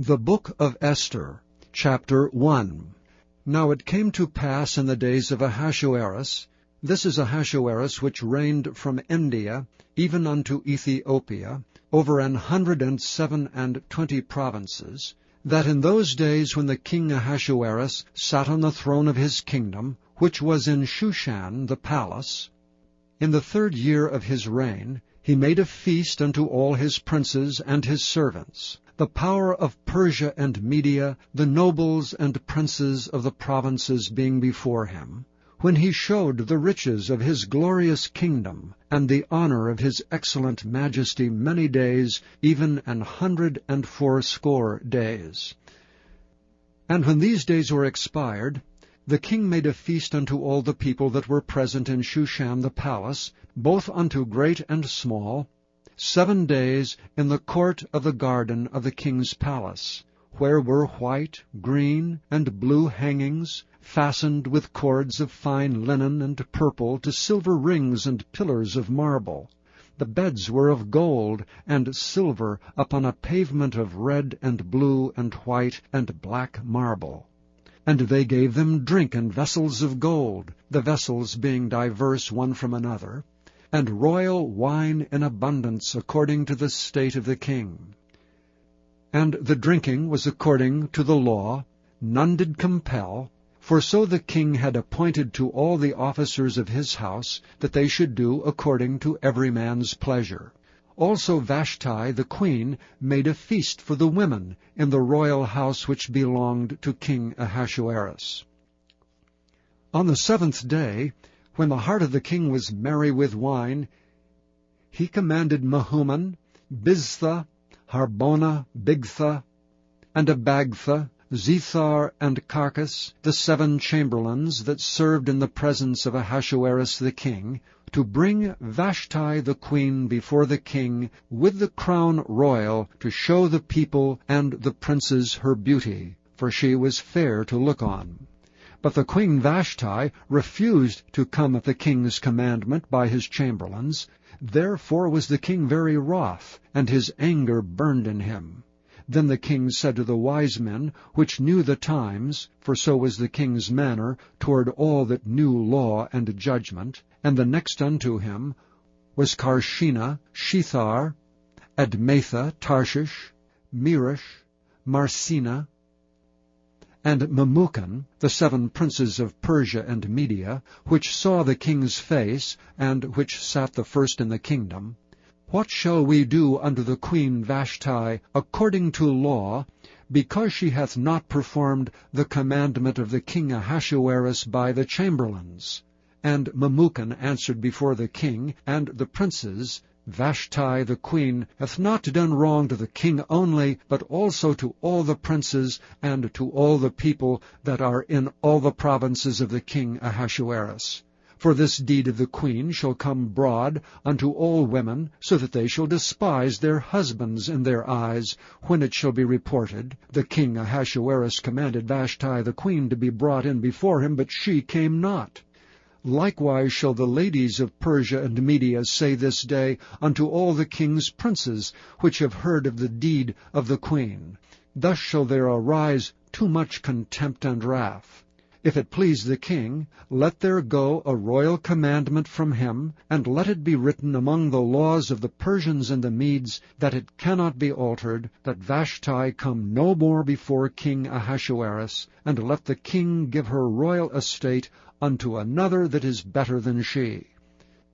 The Book of Esther, Chapter 1. Now it came to pass in the days of Ahasuerus, this is Ahasuerus which reigned from India even unto Ethiopia, over 127 provinces, that in those days when the king Ahasuerus sat on the throne of his kingdom, which was in Shushan the palace, in the 3rd year of his reign, he made a feast unto all his princes and his servants, the power of Persia and Media, the nobles and princes of the provinces being before him, when he showed the riches of his glorious kingdom, and the honor of his excellent majesty many days, even 180 days. And when these days were expired, the king made a feast unto all the people that were present in Shushan the palace, both unto great and small, 7 days in the court of the garden of the king's palace, where were white, green, and blue hangings, fastened with cords of fine linen and purple to silver rings and pillars of marble. The beds were of gold and silver upon a pavement of red and blue and white and black marble. And they gave them drink in vessels of gold, the vessels being diverse one from another, and royal wine in abundance according to the state of the king. And the drinking was according to the law, none did compel, for so the king had appointed to all the officers of his house, that they should do according to every man's pleasure. Also Vashti the queen made a feast for the women in the royal house which belonged to King Ahasuerus. On the 7th day, when the heart of the king was merry with wine, he commanded Mehuman, Biztha, Harbona, Bigtha, and Abagtha, Zethar, and Carcas, the 7 chamberlains that served in the presence of Ahasuerus the king, to bring Vashti the queen before the king with the crown royal, to show the people and the princes her beauty, for she was fair to look on. But the queen Vashti refused to come at the king's commandment by his chamberlains. Therefore was the king very wroth, and his anger burned in him. Then the king said to the wise men, which knew the times, for so was the king's manner toward all that knew law and judgment, and the next unto him was Carshena, Shethar, Admatha, Tarshish, Meresh, Marsena, and Memucan, the 7 princes of Persia and Media, which saw the king's face, and which sat the first in the kingdom, what shall we do unto the queen Vashti according to law, because she hath not performed the commandment of the king Ahasuerus by the chamberlains? And Memucan answered before the king and the princes, Vashti the queen hath not done wrong to the king only, but also to all the princes and to all the people that are in all the provinces of the king Ahasuerus. For this deed of the queen shall come broad unto all women, so that they shall despise their husbands in their eyes, when it shall be reported, the king Ahasuerus commanded Vashti the queen to be brought in before him, but she came not. Likewise shall the ladies of Persia and Media say this day unto all the king's princes, which have heard of the deed of the queen. Thus shall there arise too much contempt and wrath. If it please the king, let there go a royal commandment from him, and let it be written among the laws of the Persians and the Medes, that it cannot be altered, that Vashti come no more before King Ahasuerus, and let the king give her royal estate unto another that is better than she.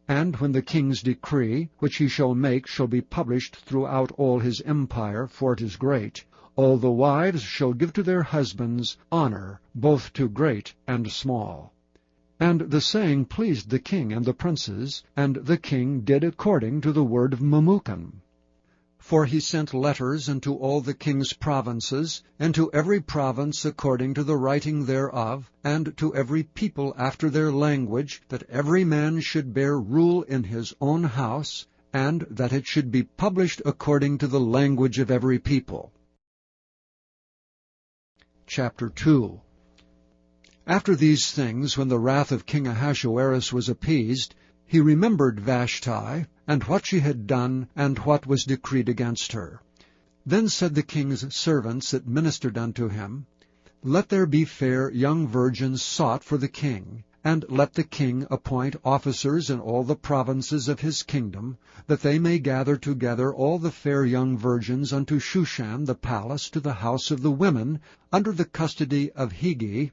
And when the king's decree, which he shall make, shall be published throughout all his empire, for it is great, all the wives shall give to their husbands honor, both to great and small. And the saying pleased the king and the princes, and the king did according to the word of Memucan. For he sent letters unto all the king's provinces, and to every province according to the writing thereof, and to every people after their language, that every man should bear rule in his own house, and that it should be published according to the language of every people. Chapter 2. After these things, when the wrath of King Ahasuerus was appeased, he remembered Vashti, and what she had done, and what was decreed against her. Then said the king's servants that ministered unto him, Let there be fair young virgins sought for the king, and let the king appoint officers in all the provinces of his kingdom, that they may gather together all the fair young virgins unto Shushan the palace to the house of the women, under the custody of Hegai,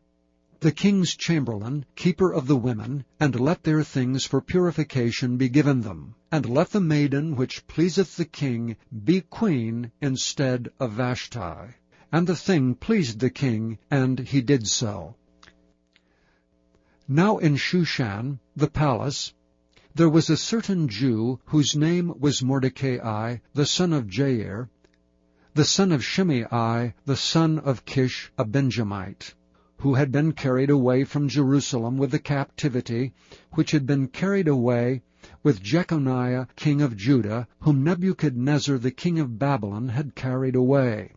the king's chamberlain, keeper of the women, and let their things for purification be given them. And let the maiden which pleaseth the king be queen instead of Vashti. And the thing pleased the king, and he did so. Now in Shushan, the palace, there was a certain Jew, whose name was Mordecai, the son of Jair, the son of Shimei, the son of Kish, a Benjamite, who had been carried away from Jerusalem with the captivity, which had been carried away with Jeconiah king of Judah, whom Nebuchadnezzar the king of Babylon had carried away.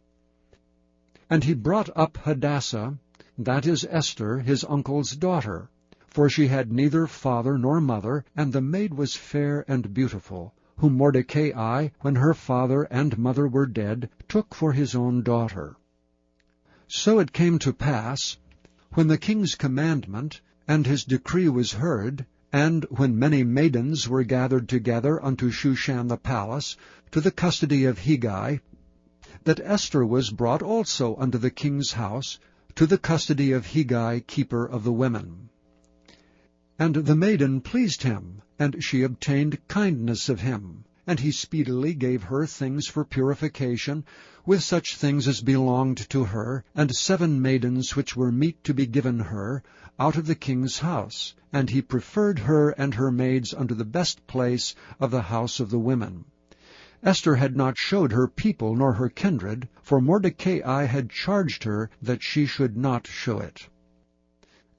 And he brought up Hadassah, that is Esther, his uncle's daughter, for she had neither father nor mother, and the maid was fair and beautiful, whom Mordecai, when her father and mother were dead, took for his own daughter. So it came to pass, when the king's commandment and his decree was heard, and when many maidens were gathered together unto Shushan the palace, to the custody of Hegai, that Esther was brought also unto the king's house, to the custody of Hegai keeper of the women. And the maiden pleased him, and she obtained kindness of him, and he speedily gave her things for purification, with such things as belonged to her, and 7 maidens which were meet to be given her, out of the king's house, and he preferred her and her maids unto the best place of the house of the women. Esther had not showed her people nor her kindred, for Mordecai had charged her that she should not show it.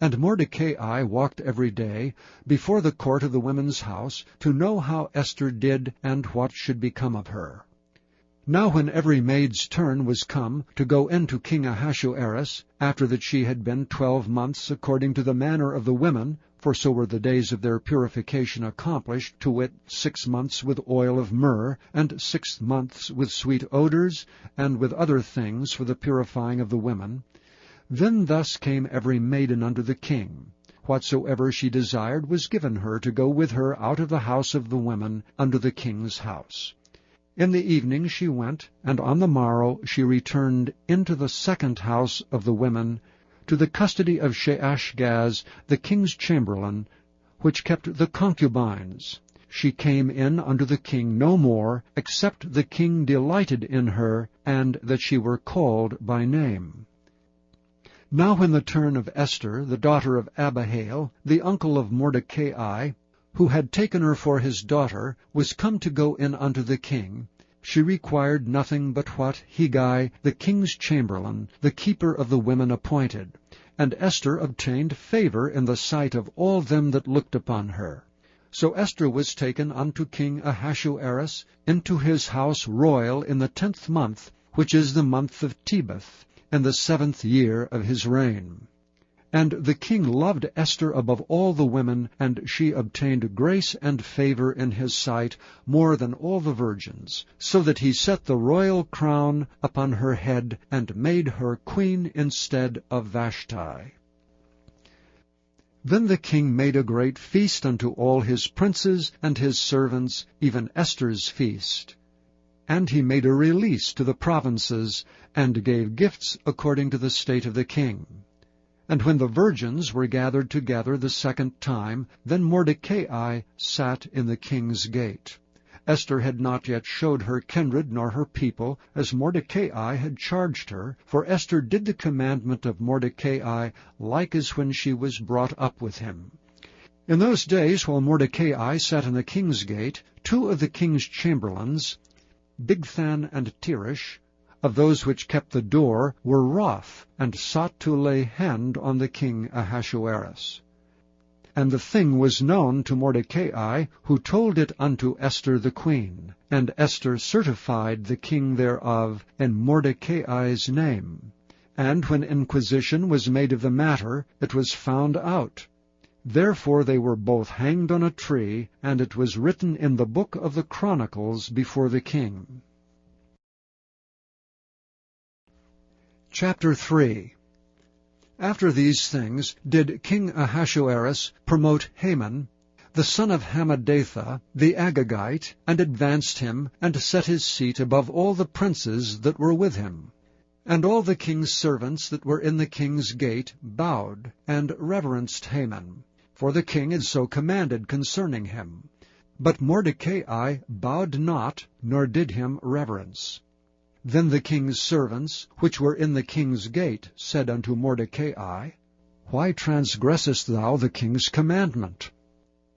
And Mordecai walked every day before the court of the women's house, to know how Esther did and what should become of her. Now when every maid's turn was come to go in to King Ahasuerus, after that she had been 12 months according to the manner of the women, for so were the days of their purification accomplished, to wit, 6 months with oil of myrrh, and 6 months with sweet odors, and with other things for the purifying of the women, then thus came every maiden unto the king. Whatsoever she desired was given her to go with her out of the house of the women unto the king's house. In the evening she went, and on the morrow she returned into the second house of the women, to the custody of Sheashgaz, the king's chamberlain, which kept the concubines. She came in unto the king no more, except the king delighted in her, and that she were called by name. Now when the turn of Esther, the daughter of Abihail, the uncle of Mordecai, who had taken her for his daughter, was come to go in unto the king, she required nothing but what Hegai, the king's chamberlain, the keeper of the women, appointed. And Esther obtained favor in the sight of all them that looked upon her. So Esther was taken unto King Ahasuerus into his house royal in the 10th month, which is the month of Tebeth, in the 7th year of his reign. And the king loved Esther above all the women, and she obtained grace and favor in his sight more than all the virgins, so that he set the royal crown upon her head, and made her queen instead of Vashti. Then the king made a great feast unto all his princes and his servants, even Esther's feast. And he made a release to the provinces, and gave gifts according to the state of the king. And when the virgins were gathered together the second time, then Mordecai sat in the king's gate. Esther had not yet showed her kindred nor her people, as Mordecai had charged her, for Esther did the commandment of Mordecai like as when she was brought up with him. In those days, while Mordecai sat in the king's gate, 2 of the king's chamberlains, Bigthan and Teresh, of those which kept the door, were wroth, and sought to lay hand on the king Ahasuerus. And the thing was known to Mordecai, who told it unto Esther the queen. And Esther certified the king thereof in Mordecai's name. And when inquisition was made of the matter, it was found out. Therefore they were both hanged on a tree, and it was written in the book of the Chronicles before the king. Chapter 3. After these things did King Ahasuerus promote Haman, the son of Hammedatha, the Agagite, and advanced him, and set his seat above all the princes that were with him. And all the king's servants that were in the king's gate bowed, and reverenced Haman, for the king had so commanded concerning him. But Mordecai bowed not, nor did him reverence. Then the king's servants, which were in the king's gate, said unto Mordecai, Why transgressest thou the king's commandment?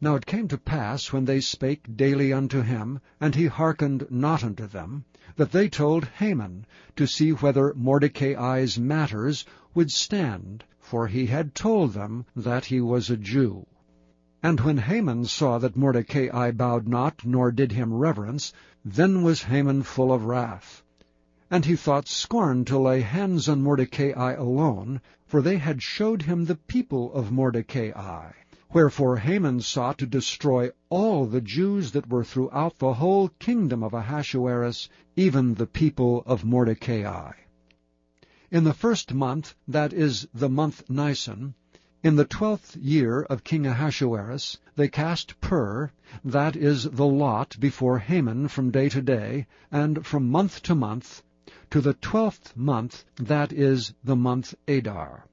Now it came to pass, when they spake daily unto him, and he hearkened not unto them, that they told Haman, to see whether Mordecai's matters would stand, for he had told them that he was a Jew. And when Haman saw that Mordecai bowed not, nor did him reverence, then was Haman full of wrath. And he thought scorn to lay hands on Mordecai alone, for they had showed him the people of Mordecai. Wherefore Haman sought to destroy all the Jews that were throughout the whole kingdom of Ahasuerus, even the people of Mordecai. In the first month, that is the month Nisan, in the 12th year of King Ahasuerus, they cast pur, that is the lot, before Haman from day to day, and from month to month, to the 12th month, that is the month Adar.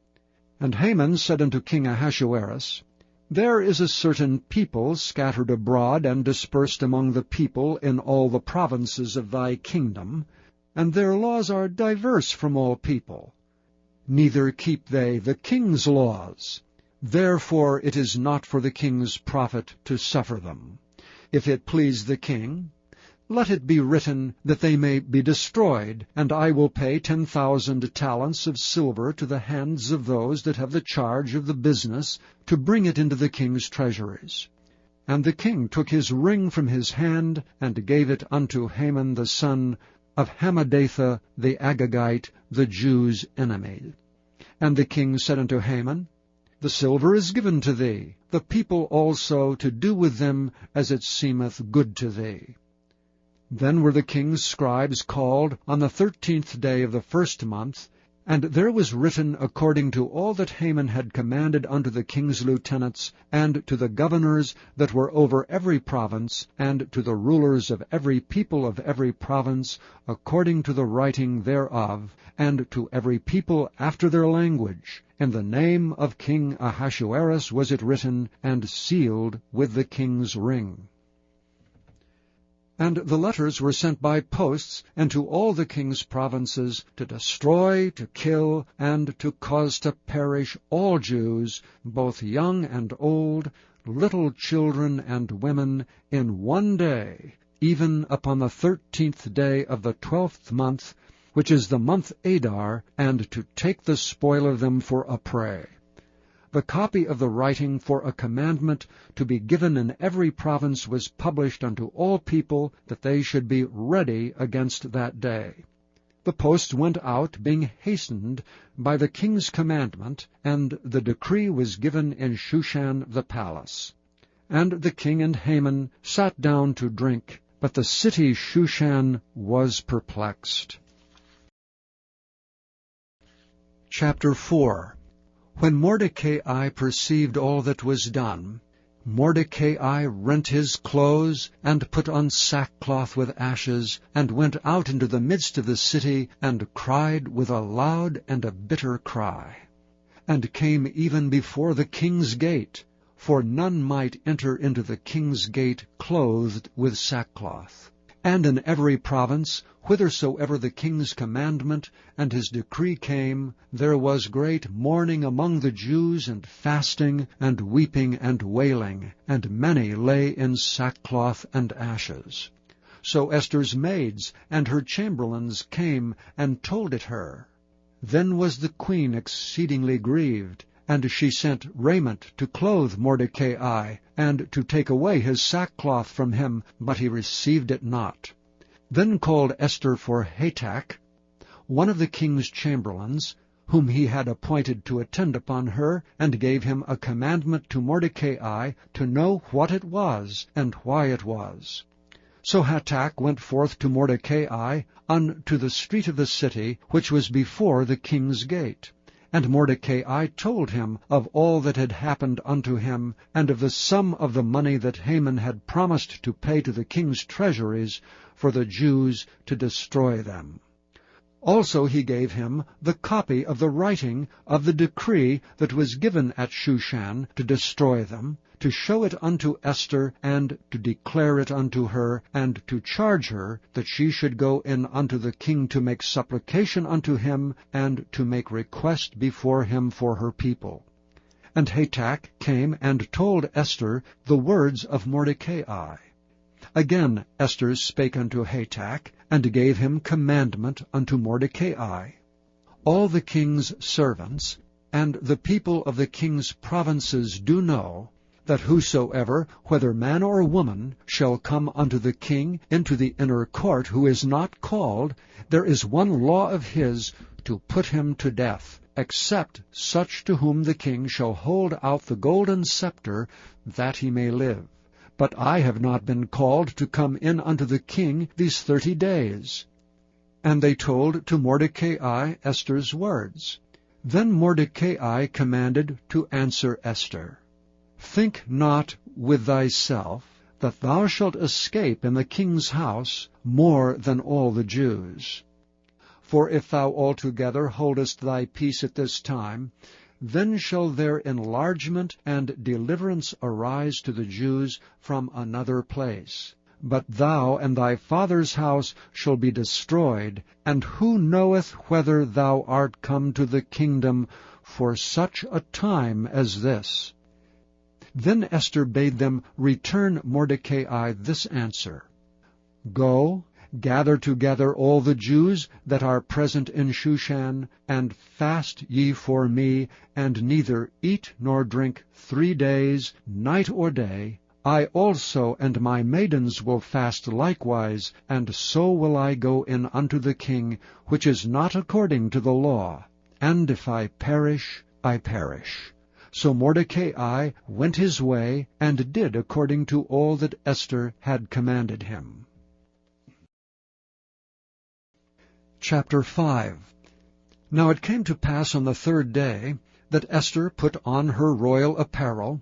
And Haman said unto King Ahasuerus, There is a certain people scattered abroad and dispersed among the people in all the provinces of thy kingdom, and their laws are diverse from all people. Neither keep they the king's laws. Therefore it is not for the king's profit to suffer them. If it please the king, let it be written that they may be destroyed, and I will pay 10,000 talents of silver to the hands of those that have the charge of the business, to bring it into the king's treasuries. And the king took his ring from his hand, and gave it unto Haman the son of Hammedatha the Agagite, the Jews' enemy. And the king said unto Haman, The silver is given to thee, the people also to do with them as it seemeth good to thee. Then were the king's scribes called on the 13th day of the first month, and there was written according to all that Haman had commanded unto the king's lieutenants, and to the governors that were over every province, and to the rulers of every people of every province, according to the writing thereof, and to every people after their language. In the name of King Ahasuerus was it written, and sealed with the king's ring. And the letters were sent by posts into all the king's provinces, to destroy, to kill, and to cause to perish all Jews, both young and old, little children and women, in one day, even upon the 13th day of the 12th month, which is the month Adar, and to take the spoil of them for a prey. The copy of the writing for a commandment to be given in every province was published unto all people, that they should be ready against that day. The post went out, being hastened by the king's commandment, and the decree was given in Shushan the palace. And the king and Haman sat down to drink, but the city Shushan was perplexed. Chapter 4. When Mordecai perceived all that was done, Mordecai rent his clothes, and put on sackcloth with ashes, and went out into the midst of the city, and cried with a loud and a bitter cry, and came even before the king's gate, for none might enter into the king's gate clothed with sackcloth. And in every province, whithersoever the king's commandment and his decree came, there was great mourning among the Jews, and fasting, and weeping, and wailing, and many lay in sackcloth and ashes. So Esther's maids and her chamberlains came and told it her. Then was the queen exceedingly grieved, and she sent raiment to clothe Mordecai, and to take away his sackcloth from him, but he received it not. Then called Esther for Hatach, one of the king's chamberlains, whom he had appointed to attend upon her, and gave him a commandment to Mordecai to know what it was, and why it was. So Hatach went forth to Mordecai unto the street of the city, which was before the king's gate. And Mordecai told him of all that had happened unto him, and of the sum of the money that Haman had promised to pay to the king's treasuries for the Jews to destroy them. Also he gave him the copy of the writing of the decree that was given at Shushan to destroy them, to show it unto Esther, and to declare it unto her, and to charge her that she should go in unto the king to make supplication unto him, and to make request before him for her people. And Hatach came and told Esther the words of Mordecai. Again Esther spake unto Hatach, and gave him commandment unto Mordecai. All the king's servants, and the people of the king's provinces do know, that whosoever, whether man or woman, shall come unto the king into the inner court, who is not called, there is one law of his, to put him to death, except such to whom the king shall hold out the golden scepter, that he may live. But I have not been called to come in unto the king these 30 days. And they told to Mordecai Esther's words. Then Mordecai commanded to answer Esther, Think not with thyself that thou shalt escape in the king's house more than all the Jews. For if thou altogether holdest thy peace at this time, then shall their enlargement and deliverance arise to the Jews from another place. But thou and thy father's house shall be destroyed, and who knoweth whether thou art come to the kingdom for such a time as this? Then Esther bade them return Mordecai this answer, Go, gather together all the Jews that are present in Shushan, and fast ye for me, and neither eat nor drink 3 days, night or day. I also and my maidens will fast likewise, and so will I go in unto the king, which is not according to the law. And if I perish, I perish. So Mordecai went his way, and did according to all that Esther had commanded him. Chapter 5. Now it came to pass on the 3rd day, that Esther put on her royal apparel,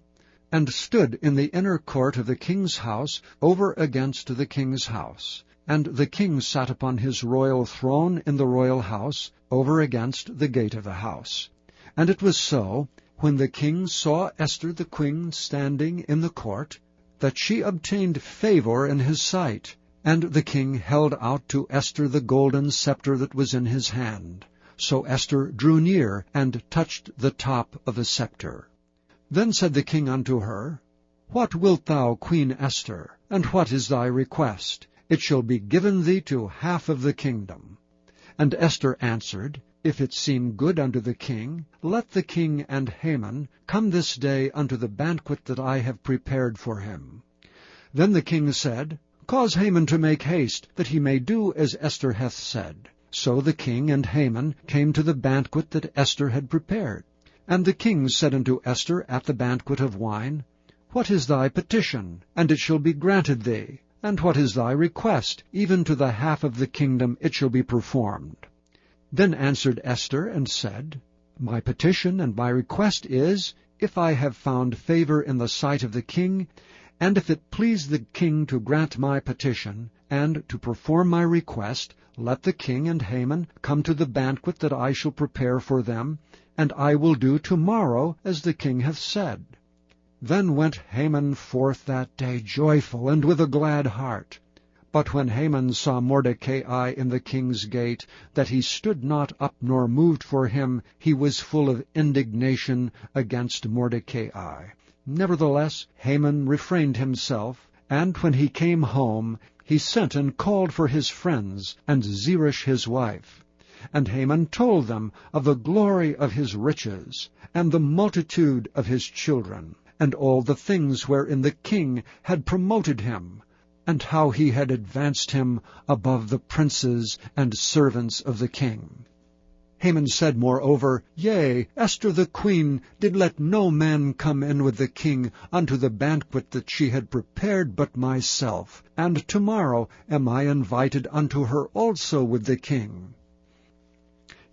and stood in the inner court of the king's house, over against the king's house. And the king sat upon his royal throne in the royal house, over against the gate of the house. And it was so, when the king saw Esther the queen standing in the court, that she obtained favor in his sight. And the king held out to Esther the golden scepter that was in his hand. So Esther drew near, and touched the top of the scepter. Then said the king unto her, What wilt thou, Queen Esther, and what is thy request? It shall be given thee to half of the kingdom. And Esther answered, If it seem good unto the king, let the king and Haman come this day unto the banquet that I have prepared for him. Then the king said, Cause Haman to make haste, that he may do as Esther hath said. So the king and Haman came to the banquet that Esther had prepared. And the king said unto Esther at the banquet of wine, What is thy petition? And it shall be granted thee. And what is thy request? Even to the half of the kingdom it shall be performed. Then answered Esther and said, My petition and my request is, if I have found favor in the sight of the king, and if it please the king to grant my petition, and to perform my request, let the king and Haman come to the banquet that I shall prepare for them, and I will do tomorrow as the king hath said. Then went Haman forth that day joyful, and with a glad heart. But when Haman saw Mordecai in the king's gate, that he stood not up nor moved for him, he was full of indignation against Mordecai. Nevertheless Haman refrained himself, and when he came home, he sent and called for his friends, and Zeresh his wife. And Haman told them of the glory of his riches, and the multitude of his children, and all the things wherein the king had promoted him, and how he had advanced him above the princes and servants of the king. Haman said moreover, Yea, Esther the queen did let no man come in with the king unto the banquet that she had prepared but myself, and tomorrow am I invited unto her also with the king.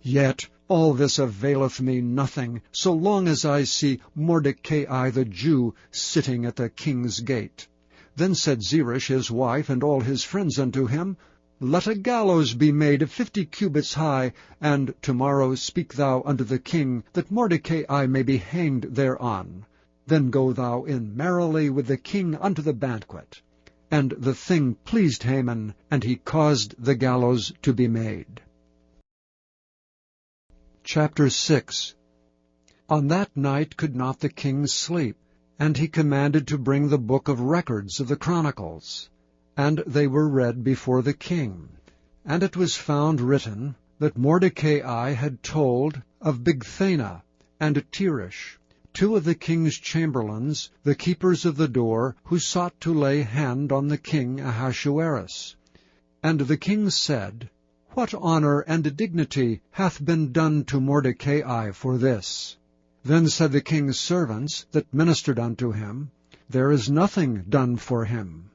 Yet all this availeth me nothing, so long as I see Mordecai the Jew sitting at the king's gate. Then said Zeresh his wife and all his friends unto him, Let a gallows be made 50 cubits high, and tomorrow speak thou unto the king, that Mordecai may be hanged thereon. Then go thou in merrily with the king unto the banquet. And the thing pleased Haman, and he caused the gallows to be made. Chapter 6. On that night could not the king sleep, and he commanded to bring the book of records of the Chronicles. And they were read before the king. And it was found written that Mordecai had told of Bigthana and Teresh, 2 of the king's chamberlains, the keepers of the door, who sought to lay hand on the king Ahasuerus. And the king said, What honor and dignity hath been done to Mordecai for this? Then said the king's servants that ministered unto him, There is nothing done for him.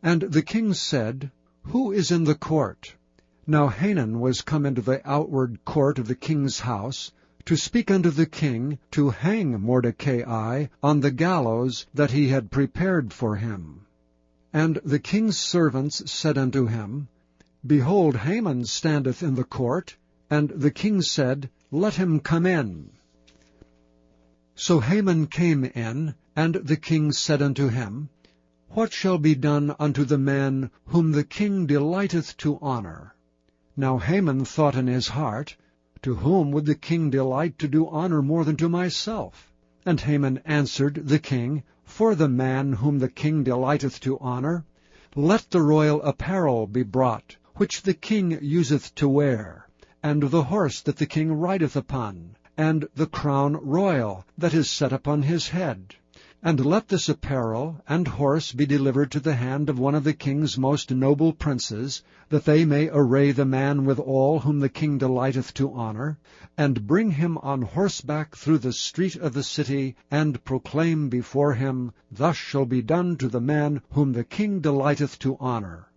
And the king said, Who is in the court? Now Hanan was come into the outward court of the king's house, to speak unto the king to hang Mordecai on the gallows that he had prepared for him. And the king's servants said unto him, Behold, Haman standeth in the court. And the king said, Let him come in. So Haman came in, and the king said unto him, What shall be done unto the man whom the king delighteth to honor? Now Haman thought in his heart, To whom would the king delight to do honor more than to myself? And Haman answered the king, For the man whom the king delighteth to honor, let the royal apparel be brought, which the king useth to wear, and the horse that the king rideth upon, and the crown royal that is set upon his head. And let this apparel and horse be delivered to the hand of one of the king's most noble princes, that they may array the man with all whom the king delighteth to honor, and bring him on horseback through the street of the city, and proclaim before him, Thus shall be done to the man whom the king delighteth to honor.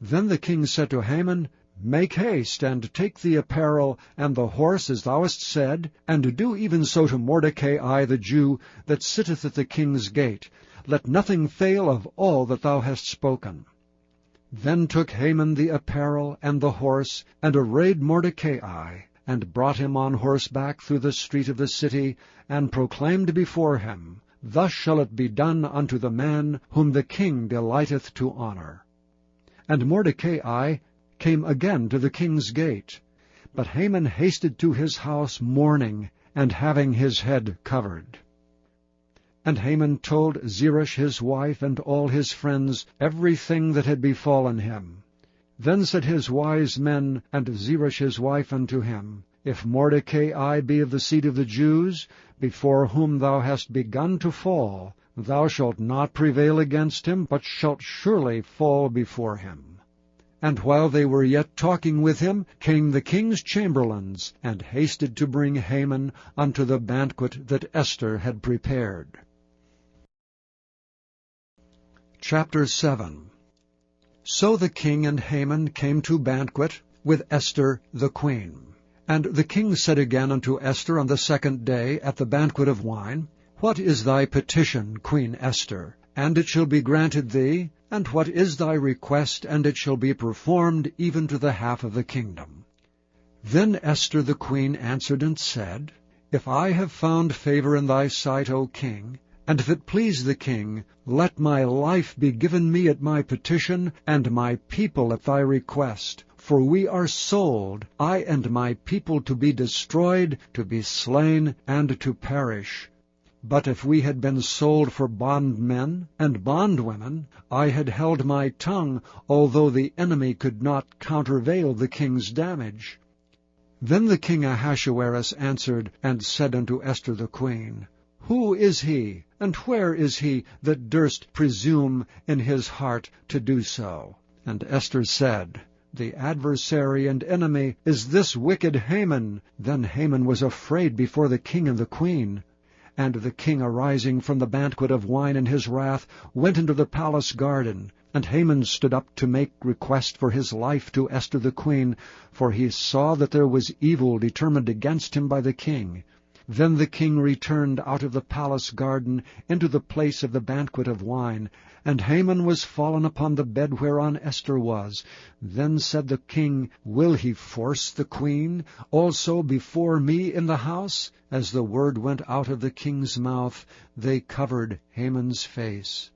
Then the king said to Haman, Make haste, and take the apparel and the horse as thou hast said, and do even so to Mordecai the Jew, that sitteth at the king's gate. Let nothing fail of all that thou hast spoken. Then took Haman the apparel and the horse, and arrayed Mordecai, and brought him on horseback through the street of the city, and proclaimed before him, Thus shall it be done unto the man whom the king delighteth to honor. And Mordecai came again to the king's gate. But Haman hasted to his house mourning, and having his head covered. And Haman told Zeresh his wife and all his friends everything that had befallen him. Then said his wise men and Zeresh his wife unto him, If Mordecai be of the seed of the Jews, before whom thou hast begun to fall, thou shalt not prevail against him, but shalt surely fall before him. And while they were yet talking with him, came the king's chamberlains, and hasted to bring Haman unto the banquet that Esther had prepared. Chapter 7. So the king and Haman came to banquet with Esther the queen. And the king said again unto Esther on the 2nd day at the banquet of wine, What is thy petition, Queen Esther? And it shall be granted thee. And what is thy request? And it shall be performed even to the half of the kingdom. Then Esther the queen answered and said, If I have found favor in thy sight, O king, and if it please the king, let my life be given me at my petition, and my people at thy request. For we are sold, I and my people, to be destroyed, to be slain, and to perish. But if we had been sold for bondmen and bondwomen, I had held my tongue, although the enemy could not countervail the king's damage. Then the king Ahasuerus answered and said unto Esther the queen, Who is he, and where is he that durst presume in his heart to do so? And Esther said, The adversary and enemy is this wicked Haman. Then Haman was afraid before the king and the queen. And the king, arising from the banquet of wine in his wrath, went into the palace garden. And Haman stood up to make request for his life to Esther the queen, for he saw that there was evil determined against him by the king. Then the king returned out of the palace garden into the place of the banquet of wine, and Haman was fallen upon the bed whereon Esther was. Then said the king, Will he force the queen also before me in the house? As the word went out of the king's mouth, they covered Haman's face.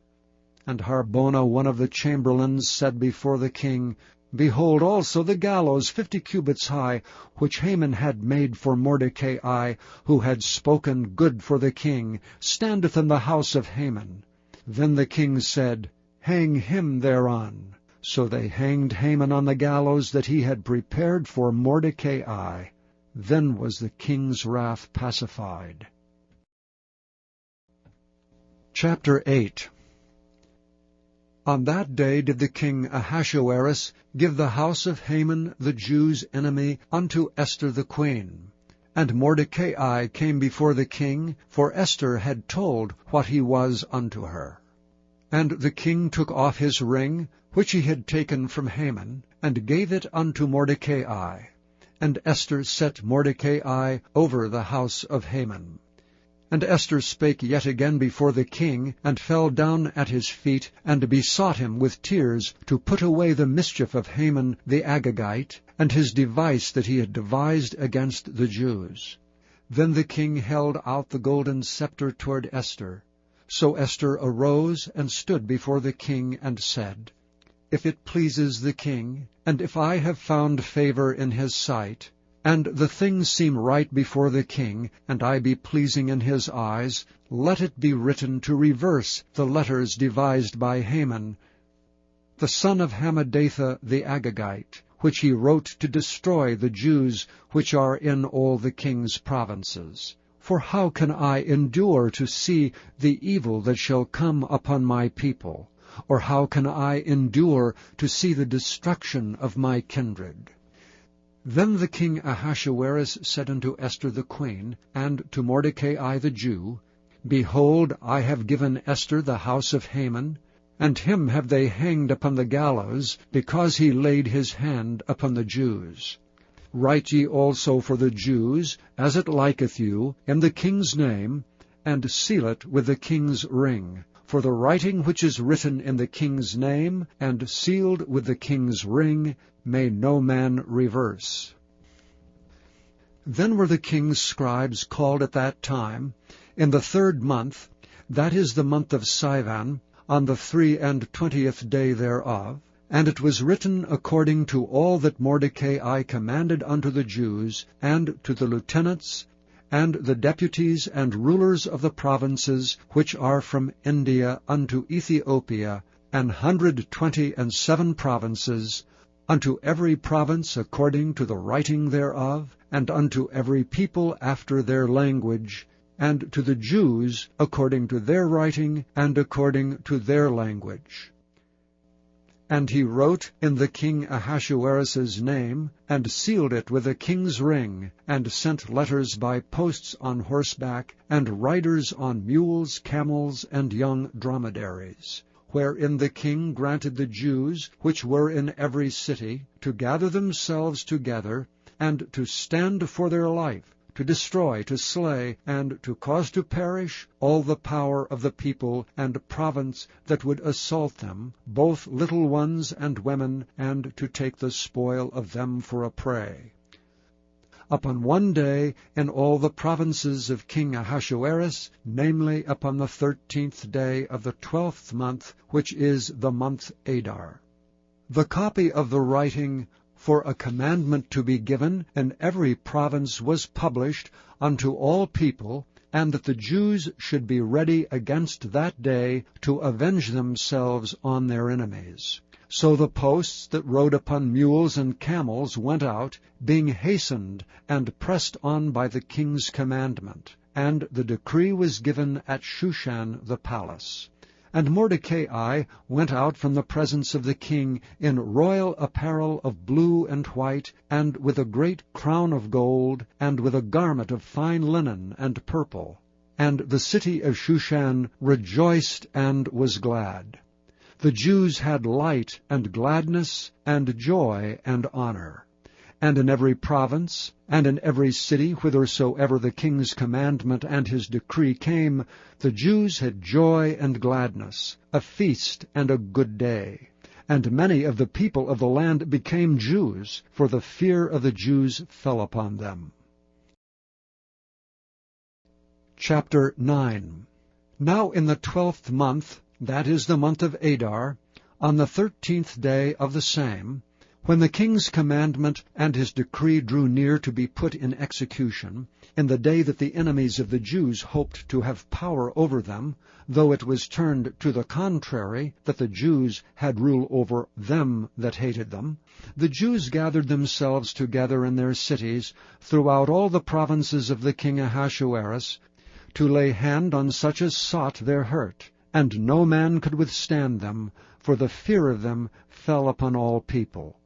And Harbona, one of the chamberlains, said before the king, Behold also the gallows 50 cubits high, which Haman had made for Mordecai, who had spoken good for the king, standeth in the house of Haman. Then the king said, Hang him thereon. So they hanged Haman on the gallows that he had prepared for Mordecai. Then was the king's wrath pacified. Chapter 8. On that day did the king Ahasuerus give the house of Haman the Jews' enemy unto Esther the queen. And Mordecai came before the king, for Esther had told what he was unto her. And the king took off his ring, which he had taken from Haman, and gave it unto Mordecai. And Esther set Mordecai over the house of Haman. And Esther spake yet again before the king, and fell down at his feet, and besought him with tears to put away the mischief of Haman the Agagite, and his device that he had devised against the Jews. Then the king held out the golden scepter toward Esther. So Esther arose and stood before the king, and said, If it pleases the king, and if I have found favor in his sight, and the thing seem right before the king, and I be pleasing in his eyes, let it be written to reverse the letters devised by Haman, the son of Hammedatha the Agagite, which he wrote to destroy the Jews which are in all the king's provinces. For how can I endure to see the evil that shall come upon my people? Or how can I endure to see the destruction of my kindred? Then the king Ahasuerus said unto Esther the queen, and to Mordecai the Jew, Behold, I have given Esther the house of Haman, and him have they hanged upon the gallows, because he laid his hand upon the Jews. Write ye also for the Jews, as it liketh you, in the king's name, and seal it with the king's ring. For the writing which is written in the king's name, and sealed with the king's ring, may no man reverse. Then were the king's scribes called at that time, in the 3rd month, that is the month of Sivan, on the 23 day thereof, and it was written according to all that Mordecai commanded unto the Jews, and to the lieutenants, and the deputies and rulers of the provinces which are from India unto Ethiopia, 127 provinces, unto every province according to the writing thereof, and unto every people after their language, and to the Jews according to their writing, and according to their language. And he wrote in the king Ahasuerus's name, and sealed it with the king's ring, and sent letters by posts on horseback, and riders on mules, camels, and young dromedaries, wherein the king granted the Jews, which were in every city, to gather themselves together, and to stand for their life, to destroy, to slay, and to cause to perish all the power of the people and province that would assault them, both little ones and women, and to take the spoil of them for a prey. Upon one day in all the provinces of King Ahasuerus, namely upon the 13th day of the 12th month, which is the month Adar. The copy of the writing for a commandment to be given in every province was published unto all people, and that the Jews should be ready against that day to avenge themselves on their enemies. So the posts that rode upon mules and camels went out, being hastened and pressed on by the king's commandment. And the decree was given at Shushan the palace. And Mordecai went out from the presence of the king in royal apparel of blue and white, and with a great crown of gold, and with a garment of fine linen and purple. And the city of Shushan rejoiced and was glad. The Jews had light and gladness and joy and honor. And in every province, and in every city, whithersoever the king's commandment and his decree came, the Jews had joy and gladness, a feast and a good day. And many of the people of the land became Jews, for the fear of the Jews fell upon them. Chapter 9. Now in the 12th month, that is the month of Adar, on the 13th day of the same, when the king's commandment and his decree drew near to be put in execution, in the day that the enemies of the Jews hoped to have power over them, though it was turned to the contrary, that the Jews had rule over them that hated them, the Jews gathered themselves together in their cities throughout all the provinces of the king Ahasuerus, to lay hand on such as sought their hurt, and no man could withstand them, for the fear of them fell upon all people.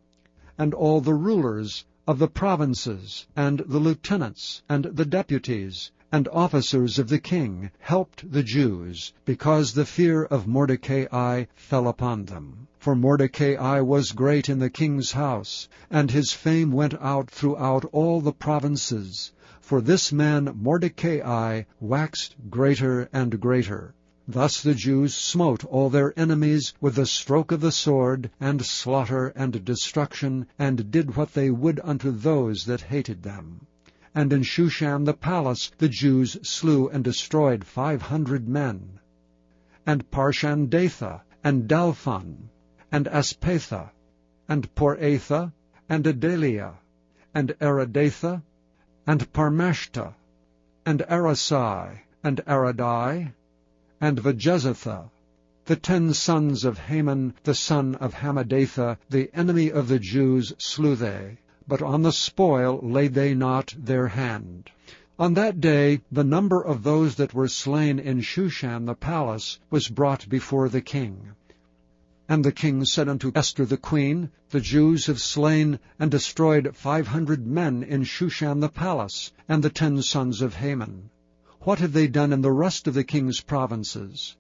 And all the rulers of the provinces, and the lieutenants, and the deputies, and officers of the king helped the Jews, because the fear of Mordecai fell upon them. For Mordecai was great in the king's house, and his fame went out throughout all the provinces. For this man Mordecai waxed greater and greater. Thus the Jews smote all their enemies with the stroke of the sword, and slaughter and destruction, and did what they would unto those that hated them. And in Shushan the palace the Jews slew and destroyed 500 men. And Parshandatha, and Dalphon, and Aspatha, and Poratha, and Adalia, and Aradatha, and Parmashta, and Arasai, and Aradai, and Vajezatha, the 10 sons of Haman, the son of Hammedatha, the enemy of the Jews, slew they, but on the spoil laid they not their hand. On that day the number of those that were slain in Shushan the palace was brought before the king. And the king said unto Esther the queen, The Jews have slain and destroyed 500 men in Shushan the palace, and the 10 sons of Haman. What have they done in the rest of the king's provinces?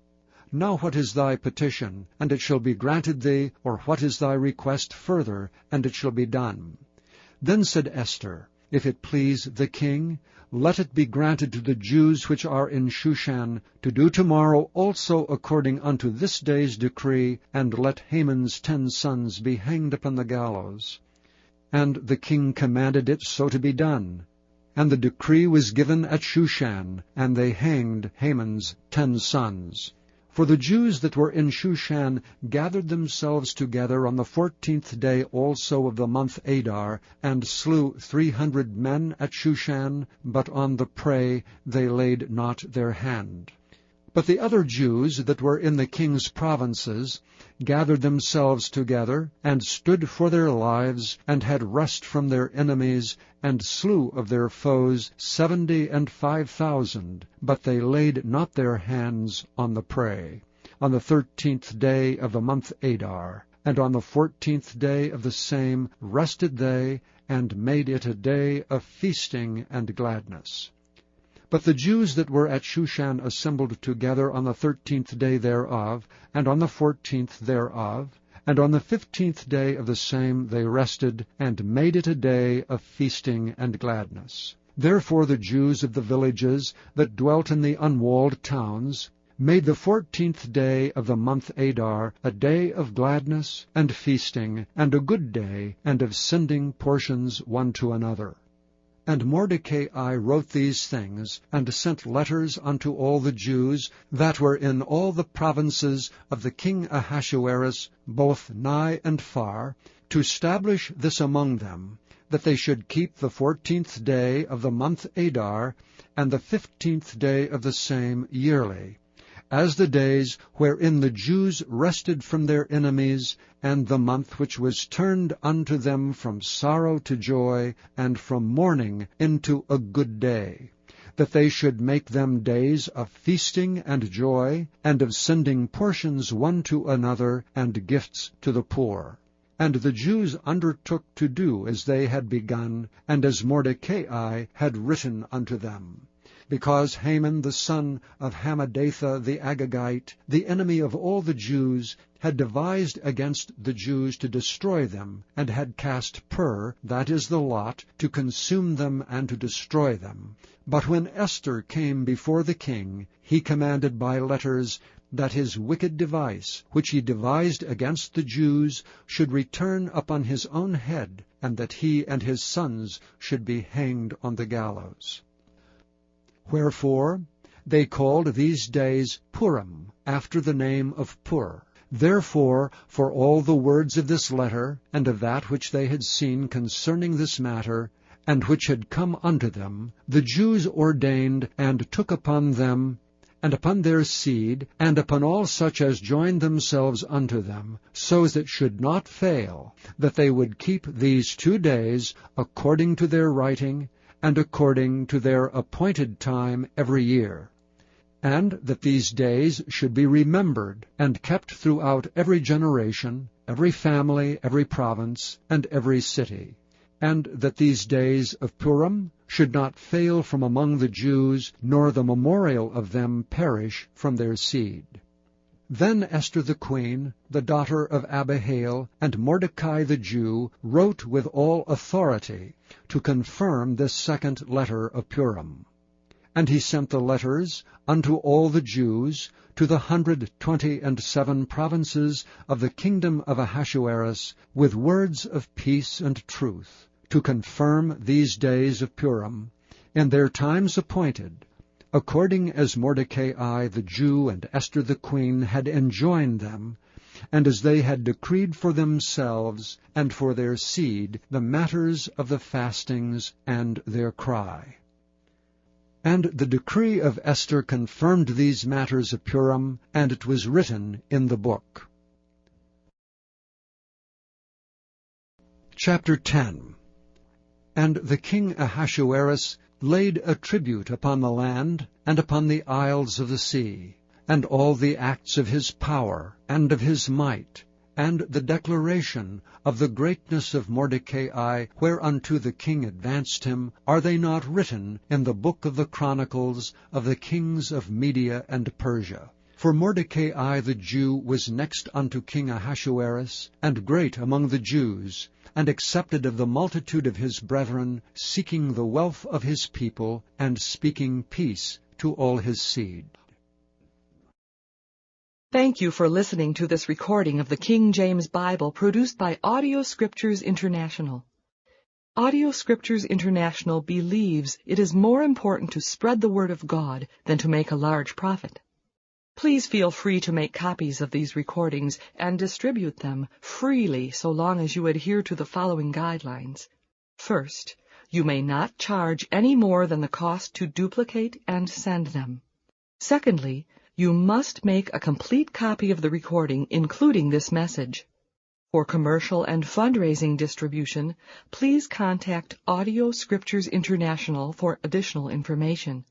Now what is thy petition, and it shall be granted thee, or what is thy request further, and it shall be done? Then said Esther, If it please the king, let it be granted to the Jews which are in Shushan to do tomorrow also according unto this day's decree, and let Haman's 10 sons be hanged upon the gallows. And the king commanded it so to be done. And the decree was given at Shushan, and they hanged Haman's 10 sons. For the Jews that were in Shushan gathered themselves together on the 14th day also of the month Adar, and slew 300 men at Shushan, but on the prey they laid not their hand. But the other Jews that were in the king's provinces gathered themselves together, and stood for their lives, and had rest from their enemies, and slew of their foes 75,000, but they laid not their hands on the prey. On the 13th day of the month Adar, and on the 14th day of the same rested they, and made it a day of feasting and gladness. But the Jews that were at Shushan assembled together on the 13th day thereof, and on the 14th thereof, and on the 15th day of the same they rested, and made it a day of feasting and gladness. Therefore the Jews of the villages that dwelt in the unwalled towns made the 14th day of the month Adar a day of gladness and feasting, and a good day, and of sending portions one to another. And Mordecai wrote these things, and sent letters unto all the Jews that were in all the provinces of the king Ahasuerus, both nigh and far, to establish this among them, that they should keep the 14th day of the month Adar, and the 15th day of the same yearly, as the days wherein the Jews rested from their enemies, and the month which was turned unto them from sorrow to joy, and from mourning into a good day. that they should make them days of feasting and joy, and of sending portions one to another, and gifts to the poor. And the Jews undertook to do as they had begun, and as Mordecai had written unto them. Because Haman the son of Hammedatha the Agagite, the enemy of all the Jews, had devised against the Jews to destroy them, and had cast pur, that is the lot, to consume them and to destroy them. But when Esther came before the king, he commanded by letters that his wicked device, which he devised against the Jews, should return upon his own head, and that he and his sons should be hanged on the gallows. Wherefore they called these days Purim, after the name of Pur. Therefore, for all the words of this letter, and of that which they had seen concerning this matter, and which had come unto them, the Jews ordained and took upon them, and upon their seed, and upon all such as joined themselves unto them, so as it should not fail, that they would keep these 2 days according to their writing, and according to their appointed time every year, and that these days should be remembered and kept throughout every generation, every family, every province, and every city, and that these days of Purim should not fail from among the Jews, nor the memorial of them perish from their seed. Then Esther the queen, the daughter of Abihail, and Mordecai the Jew, wrote with all authority to confirm this second letter of Purim. And he sent the letters unto all the Jews, to the 127 provinces of the kingdom of Ahasuerus, with words of peace and truth, to confirm these days of Purim, in their times appointed, according as Mordecai the Jew and Esther the queen had enjoined them, and as they had decreed for themselves and for their seed the matters of the fastings and their cry. And the decree of Esther confirmed these matters of Purim, and it was written in the book. Chapter 10. And the king Ahasuerus laid a tribute upon the land, and upon the isles of the sea, and all the acts of his power, and of his might, and the declaration of the greatness of Mordecai, whereunto the king advanced him, are they not written in the book of the chronicles of the kings of Media and Persia? For Mordecai the Jew was next unto King Ahasuerus, and great among the Jews, and accepted of the multitude of his brethren, seeking the wealth of his people, and speaking peace to all his seed. Thank you for listening to this recording of the King James Bible produced by Audio Scriptures International. Audio Scriptures International believes it is more important to spread the Word of God than to make a large profit. Please feel free to make copies of these recordings and distribute them freely so long as you adhere to the following guidelines. First, you may not charge any more than the cost to duplicate and send them. Secondly, you must make a complete copy of the recording, including this message. For commercial and fundraising distribution, please contact Audio Scriptures International for additional information.